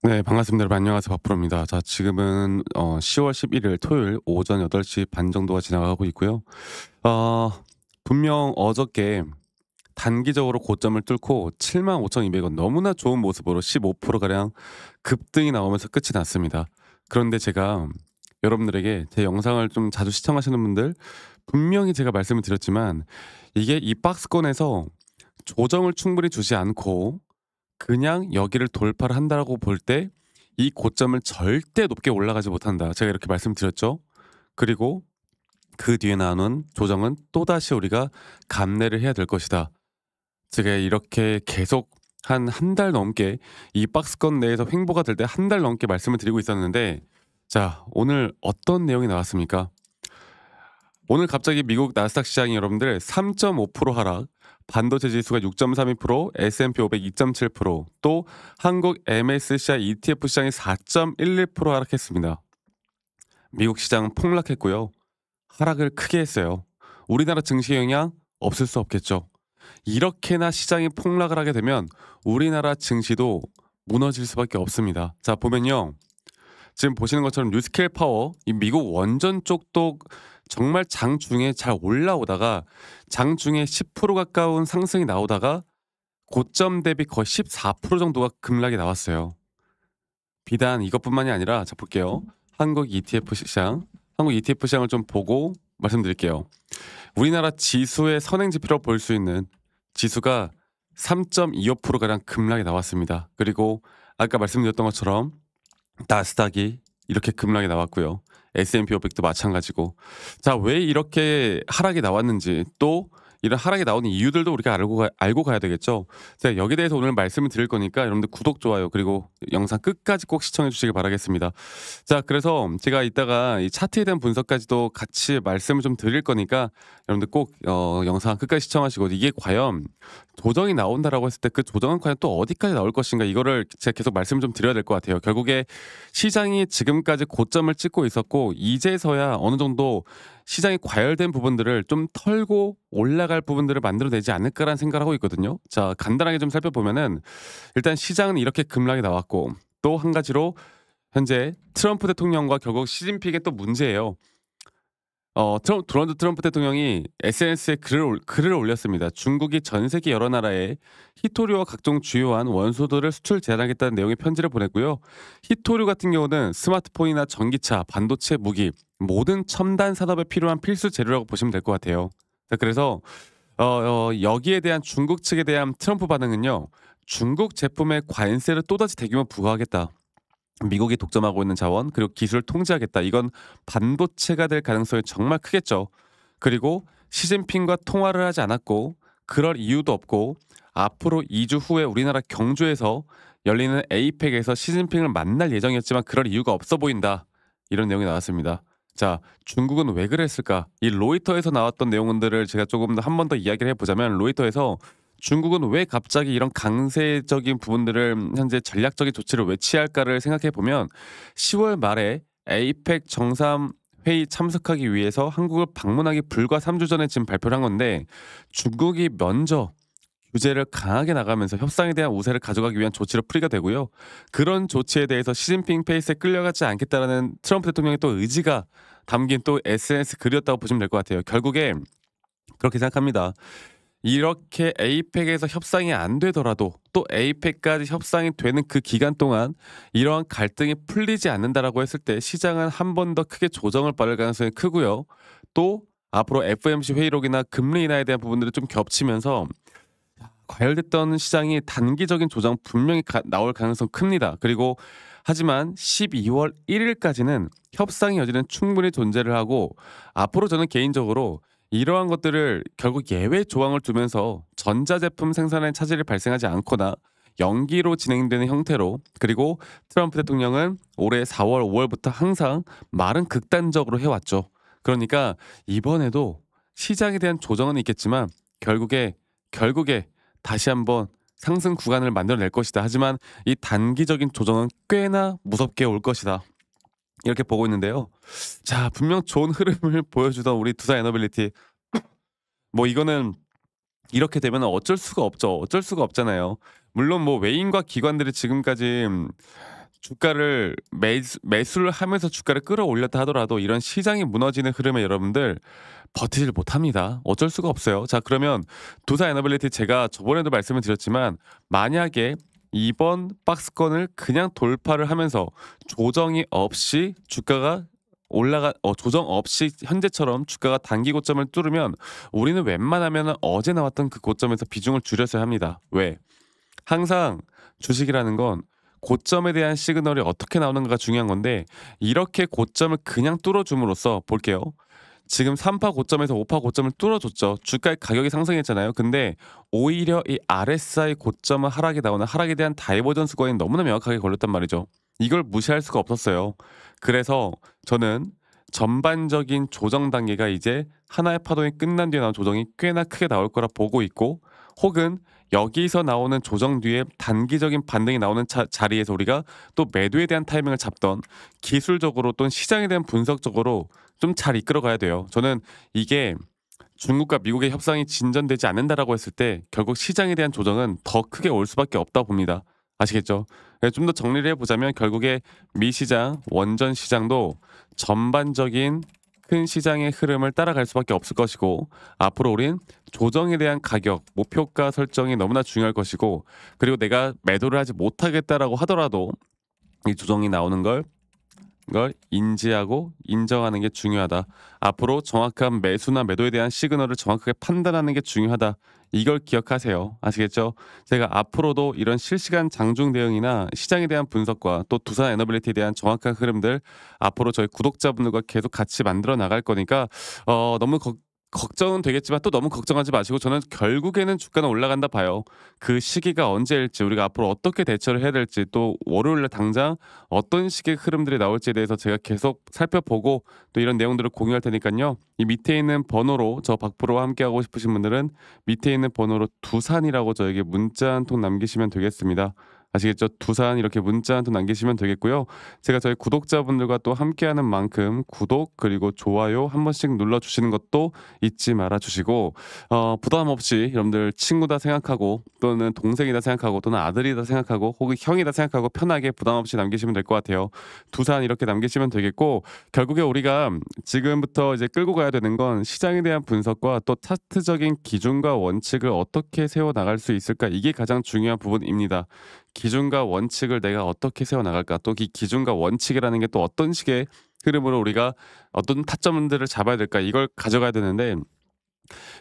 네, 반갑습니다. 여러분 안녕하세요. 박프로입니다. 자, 지금은 10월 11일 토요일 오전 8시 반 정도가 지나가고 있고요. 어 분명 어저께 단기적으로 고점을 뚫고 75,200원 너무나 좋은 모습으로 15% 가량 급등이 나오면서 끝이 났습니다. 그런데 제가 여러분들에게 제 영상을 좀 자주 시청하시는 분들 분명히 제가 말씀을 드렸지만 이게 이 박스권에서 조정을 충분히 주지 않고 그냥 여기를 돌파를 한다라고 볼 때 이 고점을 절대 높게 올라가지 못한다. 제가 이렇게 말씀드렸죠. 그리고 그 뒤에 나오는 조정은 또다시 우리가 감내를 해야 될 것이다. 제가 이렇게 계속 한 달 넘게 이 박스권 내에서 횡보가 될 때 한 달 넘게 말씀을 드리고 있었는데, 자, 오늘 어떤 내용이 나왔습니까? 오늘 갑자기 미국 나스닥 시장이 여러분들 3.5% 하락, 반도체 지수가 6.32%, S&P 500 2.7%, 또 한국 MSCI ETF 시장이 4.11% 하락했습니다. 미국 시장 폭락했고요. 하락을 크게 했어요. 우리나라 증시 영향 없을 수 없겠죠. 이렇게나 시장이 폭락을 하게 되면 우리나라 증시도 무너질 수밖에 없습니다. 자, 보면요. 지금 보시는 것처럼 뉴스케일 파워, 이 미국 원전 쪽도 정말 장중에 잘 올라오다가 장중에 10% 가까운 상승이 나오다가 고점 대비 거의 14% 정도가 급락이 나왔어요. 비단 이것뿐만이 아니라, 자 볼게요. 한국 ETF 시장, 한국 ETF 시장을 좀 보고 말씀드릴게요. 우리나라 지수의 선행 지표로 볼 수 있는 지수가 3.25% 가량 급락이 나왔습니다. 그리고 아까 말씀드렸던 것처럼 나스닥이 이렇게 급락이 나왔고요. S&P 500도 마찬가지고. 자, 왜 이렇게 하락이 나왔는지, 또 이런 하락이 나오는 이유들도 우리가 알고 가야 되겠죠. 자, 여기에 대해서 오늘 말씀을 드릴 거니까 여러분들 구독, 좋아요, 그리고 영상 끝까지 꼭 시청해 주시길 바라겠습니다. 자, 그래서 제가 이따가 이 차트에 대한 분석까지도 같이 말씀을 좀 드릴 거니까 여러분들 꼭 영상 끝까지 시청하시고, 이게 과연 조정이 나온다라고 했을 때 그 조정은 과연 또 어디까지 나올 것인가, 이거를 제가 계속 말씀을 좀 드려야 될 것 같아요. 결국에 시장이 지금까지 고점을 찍고 있었고 이제서야 어느 정도 시장이 과열된 부분들을 좀 털고 올라갈 부분들을 만들어내지 않을까라는 생각을 하고 있거든요. 자, 간단하게 좀 살펴보면은 일단 시장은 이렇게 급락이 나왔고, 또 한 가지로 현재 트럼프 대통령과 결국 시진핑의 또 문제예요. 도널드 트럼프 대통령이 SNS에 글을 올렸습니다. 중국이 전 세계 여러 나라에 히토류와 각종 주요한 원소들을 수출 제한하겠다는 내용의 편지를 보냈고요. 히토류 같은 경우는 스마트폰이나 전기차, 반도체, 무기, 모든 첨단 산업에 필요한 필수 재료라고 보시면 될 것 같아요. 자, 그래서 여기에 대한 중국 측에 대한 트럼프 반응은요. 중국 제품에 관세를 또다시 대규모 부과하겠다. 미국이 독점하고 있는 자원, 그리고 기술을 통제하겠다. 이건 반도체가 될 가능성이 정말 크겠죠. 그리고 시진핑과 통화를 하지 않았고 그럴 이유도 없고, 앞으로 2주 후에 우리나라 경주에서 열리는 에이펙에서 시진핑을 만날 예정이었지만 그럴 이유가 없어 보인다. 이런 내용이 나왔습니다. 자, 중국은 왜 그랬을까? 이 로이터에서 나왔던 내용들을 제가 조금 한 번 더 이야기를 해보자면, 로이터에서 중국은 왜 갑자기 이런 강세적인 부분들을 현재 전략적인 조치를 왜 취할까를 생각해 보면, 10월 말에 에이펙 정상회의 참석하기 위해서 한국을 방문하기 불과 3주 전에 지금 발표를 한 건데, 중국이 먼저 규제를 강하게 나가면서 협상에 대한 우세를 가져가기 위한 조치로 풀이가 되고요. 그런 조치에 대해서 시진핑 페이스에 끌려가지 않겠다라는 트럼프 대통령의 또 의지가 담긴 또 SNS 글이었다고 보시면 될 것 같아요. 결국에 그렇게 생각합니다. 이렇게 에이펙에서 협상이 안 되더라도 또 에이펙까지 협상이 되는 그 기간 동안 이러한 갈등이 풀리지 않는다라고 했을 때 시장은 한 번 더 크게 조정을 받을 가능성이 크고요. 또 앞으로 FOMC 회의록이나 금리 인하에 대한 부분들이 좀 겹치면서 과열됐던 시장이 단기적인 조정 분명히 나올 가능성 큽니다. 그리고 하지만 12월 1일까지는 협상의 여지는 충분히 존재를 하고, 앞으로 저는 개인적으로 이러한 것들을 결국 예외 조항을 두면서 전자제품 생산에 차질이 발생하지 않거나 연기로 진행되는 형태로, 그리고 트럼프 대통령은 올해 4월, 5월부터 항상 말은 극단적으로 해왔죠. 그러니까 이번에도 시장에 대한 조정은 있겠지만 결국에 다시 한번 상승 구간을 만들어낼 것이다. 하지만 이 단기적인 조정은 꽤나 무섭게 올 것이다. 이렇게 보고 있는데요. 자, 분명 좋은 흐름을 보여주던 우리 두산 에너빌리티, 뭐 이거는 이렇게 되면 어쩔 수가 없죠. 어쩔 수가 없잖아요. 물론 뭐 외인과 기관들이 지금까지 주가를 매수를 하면서 주가를 끌어올렸다 하더라도 이런 시장이 무너지는 흐름에 여러분들 버티질 못합니다. 어쩔 수가 없어요. 자, 그러면 두산 에너빌리티 제가 저번에도 말씀을 드렸지만 만약에 이번 박스권을 그냥 돌파를 하면서 조정이 없이 주가가 조정 없이 현재처럼 주가가 단기 고점을 뚫으면 우리는 웬만하면 어제 나왔던 그 고점에서 비중을 줄였어야 합니다. 왜? 항상 주식이라는 건 고점에 대한 시그널이 어떻게 나오는가가 중요한 건데 이렇게 고점을 그냥 뚫어줌으로써 볼게요. 지금 3파 고점에서 5파 고점을 뚫어줬죠. 주가의 가격이 상승했잖아요. 근데 오히려 이 RSI 고점은 하락이 나오는 하락에 대한 다이버전스 과잉이 너무나 명확하게 걸렸단 말이죠. 이걸 무시할 수가 없었어요. 그래서 저는 전반적인 조정 단계가 이제 하나의 파동이 끝난 뒤에 나온 조정이 꽤나 크게 나올 거라 보고 있고 혹은 여기서 나오는 조정 뒤에 단기적인 반등이 나오는 자리에서 우리가 또 매도에 대한 타이밍을 잡던 기술적으로 또는 시장에 대한 분석적으로 좀 잘 이끌어 가야 돼요. 저는 이게 중국과 미국의 협상이 진전되지 않는다라고 했을 때 결국 시장에 대한 조정은 더 크게 올 수밖에 없다고 봅니다. 아시겠죠? 좀 더 정리를 해보자면 결국에 미 시장, 원전 시장도 전반적인 큰 시장의 흐름을 따라갈 수밖에 없을 것이고 앞으로 우린 조정에 대한 가격, 목표가 설정이 너무나 중요할 것이고 그리고 내가 매도를 하지 못하겠다라고 하더라도 이 조정이 나오는 걸 인지하고 인정하는 게 중요하다. 앞으로 정확한 매수나 매도에 대한 시그널을 정확하게 판단하는 게 중요하다. 이걸 기억하세요. 아시겠죠? 제가 앞으로도 이런 실시간 장중 대응이나 시장에 대한 분석과 또 두산 에너빌리티에 대한 정확한 흐름들 앞으로 저희 구독자분들과 계속 같이 만들어 나갈 거니까 너무 걱정은 되겠지만 또 너무 걱정하지 마시고 저는 결국에는 주가는 올라간다 봐요. 그 시기가 언제일지 우리가 앞으로 어떻게 대처를 해야 될지 또 월요일에 당장 어떤 식의 흐름들이 나올지에 대해서 제가 계속 살펴보고 또 이런 내용들을 공유할 테니까요. 이 밑에 있는 번호로 저 박프로와 함께 하고 싶으신 분들은 밑에 있는 번호로 두산이라고 저에게 문자 한 통 남기시면 되겠습니다. 아시겠죠? 두산 이렇게 문자 한 통 남기시면 되겠고요. 제가 저희 구독자분들과 또 함께하는 만큼 구독 그리고 좋아요 한 번씩 눌러주시는 것도 잊지 말아 주시고 부담 없이 여러분들 친구다 생각하고 또는 동생이다 생각하고 또는 아들이다 생각하고 혹은 형이다 생각하고 편하게 부담 없이 남기시면 될 것 같아요. 두산 이렇게 남기시면 되겠고 결국에 우리가 지금부터 이제 끌고 가야 되는 건 시장에 대한 분석과 또 차트적인 기준과 원칙을 어떻게 세워 나갈 수 있을까 이게 가장 중요한 부분입니다. 기준과 원칙을 내가 어떻게 세워 나갈까 또 이 기준과 원칙이라는 게 또 어떤 식의 흐름으로 우리가 어떤 타점들을 잡아야 될까 이걸 가져가야 되는데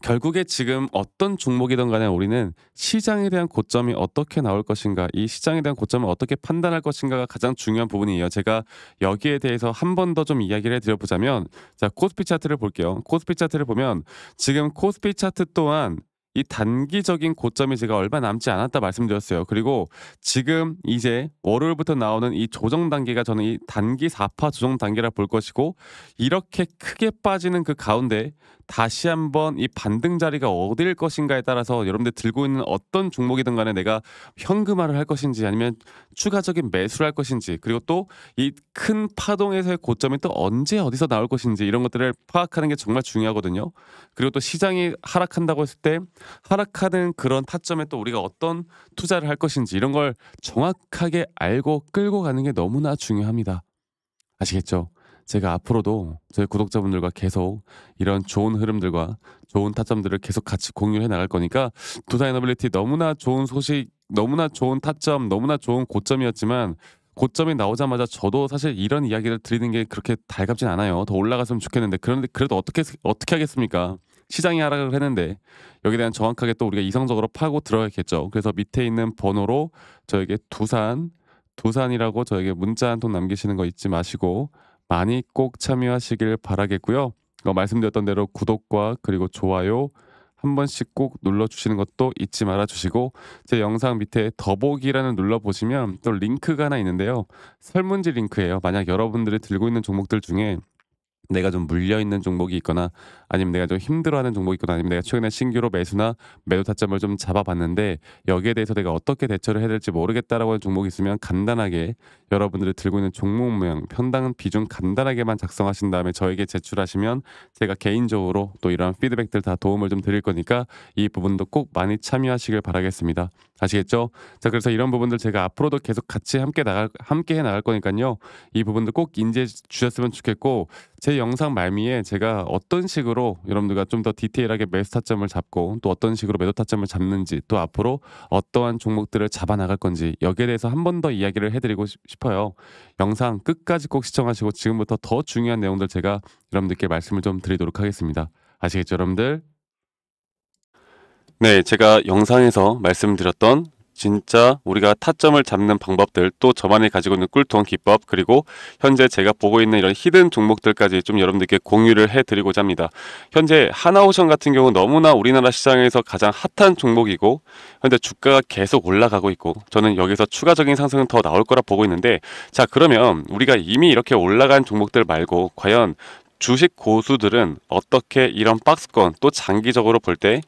결국에 지금 어떤 종목이든 간에 우리는 시장에 대한 고점이 어떻게 나올 것인가, 이 시장에 대한 고점을 어떻게 판단할 것인가가 가장 중요한 부분이에요. 제가 여기에 대해서 한 번 더 좀 이야기를 해드려보자면, 자, 코스피 차트를 볼게요. 코스피 차트를 보면 지금 코스피 차트 또한 이 단기적인 고점이 제가 얼마 남지 않았다 말씀드렸어요. 그리고 지금 이제 월요일부터 나오는 이 조정 단계가 저는 이 단기 4파 조정 단계라 볼 것이고 이렇게 크게 빠지는 그 가운데 다시 한번 이 반등 자리가 어디일 것인가에 따라서 여러분들 들고 있는 어떤 종목이든 간에 내가 현금화를 할 것인지 아니면 추가적인 매수를 할 것인지 그리고 또 이 큰 파동에서의 고점이 또 언제 어디서 나올 것인지 이런 것들을 파악하는 게 정말 중요하거든요. 그리고 또 시장이 하락한다고 했을 때 하락하는 그런 타점에 또 우리가 어떤 투자를 할 것인지 이런 걸 정확하게 알고 끌고 가는 게 너무나 중요합니다. 아시겠죠? 제가 앞으로도 저희 구독자분들과 계속 이런 좋은 흐름들과 좋은 타점들을 계속 같이 공유해 나갈 거니까 두산 에너빌리티 너무나 좋은 소식, 너무나 좋은 타점, 너무나 좋은 고점이었지만 고점이 나오자마자 저도 사실 이런 이야기를 드리는 게 그렇게 달갑진 않아요. 더 올라갔으면 좋겠는데 그런데 그래도 어떻게 하겠습니까? 시장이 하락을 했는데 여기에 대한 정확하게 또 우리가 이성적으로 파고 들어야겠죠. 그래서 밑에 있는 번호로 저에게 두산이라고 저에게 문자 한 통 남기시는 거 잊지 마시고 많이 꼭 참여하시길 바라겠고요. 말씀드렸던 대로 구독과 그리고 좋아요 한 번씩 꼭 눌러주시는 것도 잊지 말아 주시고 제 영상 밑에 더보기라는 눌러보시면 또 링크가 하나 있는데요. 설문지 링크예요. 만약 여러분들이 들고 있는 종목들 중에 내가 좀 물려있는 종목이 있거나 아니면 내가 좀 힘들어하는 종목이 있거나 아니면 내가 최근에 신규로 매수나 매도 타점을 좀 잡아봤는데 여기에 대해서 내가 어떻게 대처를 해야 될지 모르겠다라고 하는 종목이 있으면 간단하게 여러분들이 들고 있는 종목 모양, 편당 비중 간단하게만 작성하신 다음에 저에게 제출하시면 제가 개인적으로 또 이러한 피드백들 다 도움을 좀 드릴 거니까 이 부분도 꼭 많이 참여하시길 바라겠습니다. 아시겠죠? 자, 그래서 이런 부분들 제가 앞으로도 계속 같이 함께 해 나갈 거니까요. 이 부분도 꼭 인지해 주셨으면 좋겠고, 제 영상 말미에 제가 어떤 식으로 여러분들과 좀 더 디테일하게 매수 타점을 잡고 또 어떤 식으로 매도 타점을 잡는지, 또 앞으로 어떠한 종목들을 잡아 나갈 건지 여기에 대해서 한 번 더 이야기를 해드리고 싶어요. 영상 끝까지 꼭 시청하시고 지금부터 더 중요한 내용들 제가 여러분들께 말씀을 좀 드리도록 하겠습니다. 아시겠죠, 여러분들? 네, 제가 영상에서 말씀드렸던 진짜 우리가 타점을 잡는 방법들, 또 저만이 가지고 있는 꿀통 기법, 그리고 현재 제가 보고 있는 이런 히든 종목들까지 좀 여러분들께 공유를 해드리고자 합니다. 현재 하나오션 같은 경우 너무나 우리나라 시장에서 가장 핫한 종목이고 현재 주가가 계속 올라가고 있고 저는 여기서 추가적인 상승은 더 나올 거라 보고 있는데, 자, 그러면 우리가 이미 이렇게 올라간 종목들 말고 과연 주식 고수들은 어떻게 이런 박스권, 또 장기적으로 볼 때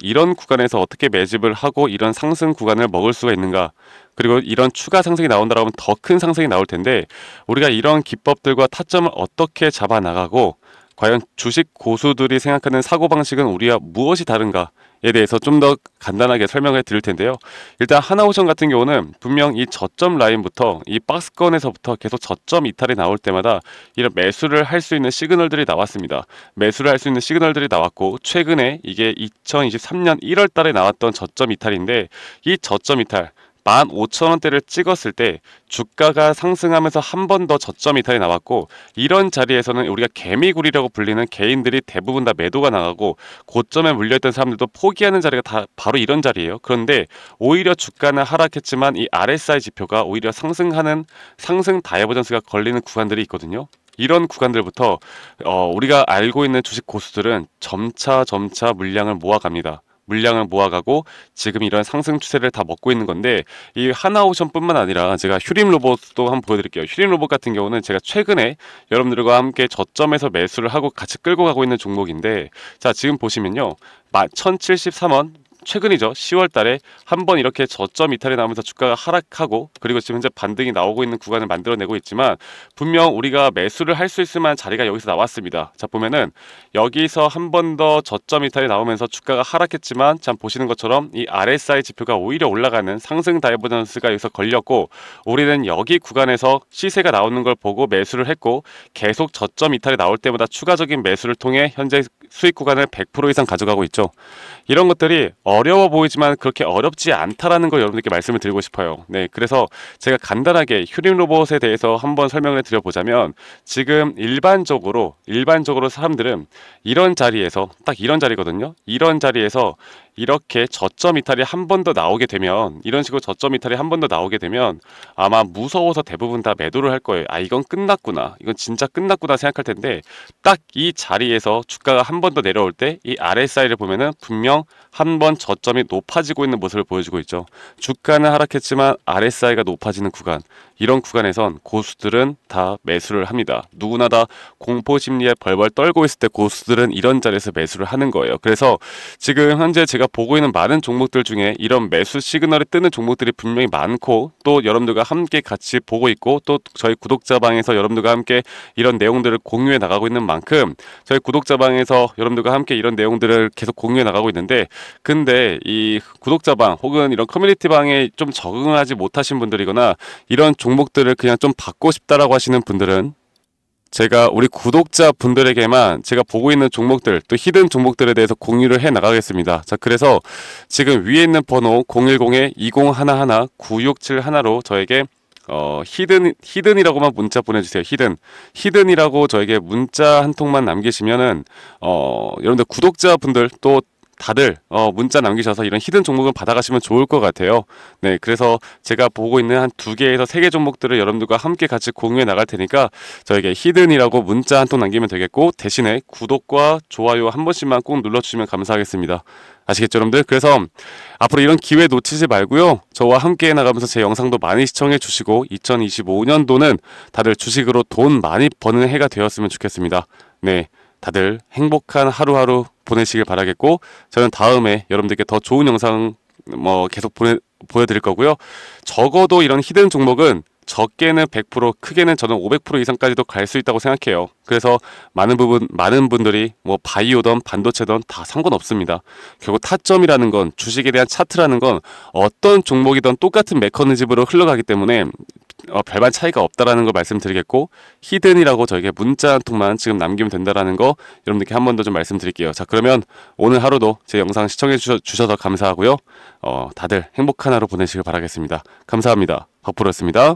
이런 구간에서 어떻게 매집을 하고 이런 상승 구간을 먹을 수가 있는가, 그리고 이런 추가 상승이 나온다고 하면 더 큰 상승이 나올 텐데 우리가 이런 기법들과 타점을 어떻게 잡아 나가고 과연 주식 고수들이 생각하는 사고방식은 우리와 무엇이 다른가 에 대해서 좀 더 간단하게 설명을 드릴 텐데요. 일단 하나오션 같은 경우는 분명 이 저점 라인부터 이 박스권에서부터 계속 저점 이탈이 나올 때마다 이런 매수를 할 수 있는 시그널들이 나왔습니다. 매수를 할 수 있는 시그널들이 나왔고, 최근에 이게 2023년 1월 달에 나왔던 저점 이탈인데, 이 저점 이탈 15,000원대를 찍었을 때 주가가 상승하면서 한 번 더 저점 이탈이 나왔고, 이런 자리에서는 우리가 개미굴이라고 불리는 개인들이 대부분 다 매도가 나가고 고점에 물려있던 사람들도 포기하는 자리가 다 바로 이런 자리예요. 그런데 오히려 주가는 하락했지만 이 RSI 지표가 오히려 상승하는 상승 다이버전스가 걸리는 구간들이 있거든요. 이런 구간들부터 우리가 알고 있는 주식 고수들은 점차 물량을 모아갑니다. 물량을 모아가고 지금 이런 상승 추세를 다 먹고 있는 건데, 이 하나오션뿐만 아니라 제가 휴림 로봇도 한번 보여드릴게요. 휴림 로봇 같은 경우는 제가 최근에 여러분들과 함께 저점에서 매수를 하고 같이 끌고 가고 있는 종목인데, 자, 지금 보시면요, 1073원 최근이죠. 10월 달에 한번 이렇게 저점 이탈이 나오면서 주가가 하락하고, 그리고 지금 현재 반등이 나오고 있는 구간을 만들어내고 있지만 분명 우리가 매수를 할 수 있을 만한 자리가 여기서 나왔습니다. 자, 보면은 여기서 한 번 더 저점 이탈이 나오면서 주가가 하락했지만, 참 보시는 것처럼 이 RSI 지표가 오히려 올라가는 상승 다이버전스가 여기서 걸렸고, 우리는 여기 구간에서 시세가 나오는 걸 보고 매수를 했고, 계속 저점 이탈이 나올 때마다 추가적인 매수를 통해 현재 수익 구간을 100% 이상 가져가고 있죠. 이런 것들이 어려워 보이지만 그렇게 어렵지 않다라는 걸 여러분들께 말씀을 드리고 싶어요. 네, 그래서 제가 간단하게 휴림 로봇에 대해서 한번 설명을 드려보자면, 지금 일반적으로 사람들은 이런 자리에서, 딱 이런 자리거든요. 이런 자리에서 이렇게 저점 이탈이 한 번 더 나오게 되면, 이런 식으로 저점 이탈이 한 번 더 나오게 되면 아마 무서워서 대부분 다 매도를 할 거예요. 아, 이건 끝났구나, 이건 진짜 끝났구나 생각할 텐데, 딱 이 자리에서 주가가 한 번 더 내려올 때 이 RSI를 보면은 분명 한 번 저점이 높아지고 있는 모습을 보여주고 있죠. 주가는 하락했지만 RSI가 높아지는 구간, 이런 구간에선 고수들은 다 매수를 합니다. 누구나 다 공포심리에 벌벌 떨고 있을 때 고수들은 이런 자리에서 매수를 하는 거예요. 그래서 지금 현재 제가 보고 있는 많은 종목들 중에 이런 매수 시그널이 뜨는 종목들이 분명히 많고, 또 여러분들과 함께 같이 보고 있고, 또 저희 구독자방에서 여러분들과 함께 이런 내용들을 공유해 나가고 있는 만큼 저희 구독자방에서 여러분들과 함께 이런 내용들을 계속 공유해 나가고 있는데, 근데 이 구독자방 혹은 이런 커뮤니티방에 좀 적응하지 못하신 분들이거나 이런 종목들을 그냥 좀 받고 싶다라고 하시는 분들은 제가 우리 구독자 분들에게만 제가 보고 있는 종목들, 또 히든 종목들에 대해서 공유를 해 나가겠습니다. 자, 그래서 지금 위에 있는 번호 010-2011-9671로 저에게 히든이라고만 문자 보내주세요. 히든이라고 저에게 문자 한 통만 남기시면은 여러분들 구독자분들 또 다들 문자 남기셔서 이런 히든 종목을 받아가시면 좋을 것 같아요. 네, 그래서 제가 보고 있는 한 2개에서 3개 종목들을 여러분들과 함께 같이 공유해 나갈 테니까 저에게 히든이라고 문자 한 통 남기면 되겠고, 대신에 구독과 좋아요 한 번씩만 꼭 눌러주시면 감사하겠습니다. 아시겠죠, 여러분들? 그래서 앞으로 이런 기회 놓치지 말고요, 저와 함께 나가면서 제 영상도 많이 시청해 주시고 2025년도는 다들 주식으로 돈 많이 버는 해가 되었으면 좋겠습니다. 네, 다들 행복한 하루하루 보내시길 바라겠고, 저는 다음에 여러분들께 더 좋은 영상 계속 보여드릴 거고요. 적어도 이런 히든 종목은 적게는 100%, 크게는 저는 500% 이상까지도 갈 수 있다고 생각해요. 그래서 많은 분들이 뭐 바이오든 반도체든 다 상관없습니다. 결국 타점이라는 건, 주식에 대한 차트라는 건 어떤 종목이든 똑같은 메커니즘으로 흘러가기 때문에 별반 차이가 없다라는 걸 말씀드리겠고, 히든이라고 저에게 문자 한 통만 지금 남기면 된다라는 거 여러분들께 한 번 더 좀 말씀드릴게요. 자, 그러면 오늘 하루도 제 영상 시청해 주셔서 감사하고요. 다들 행복한 하루 보내시길 바라겠습니다. 감사합니다. 박프로였습니다.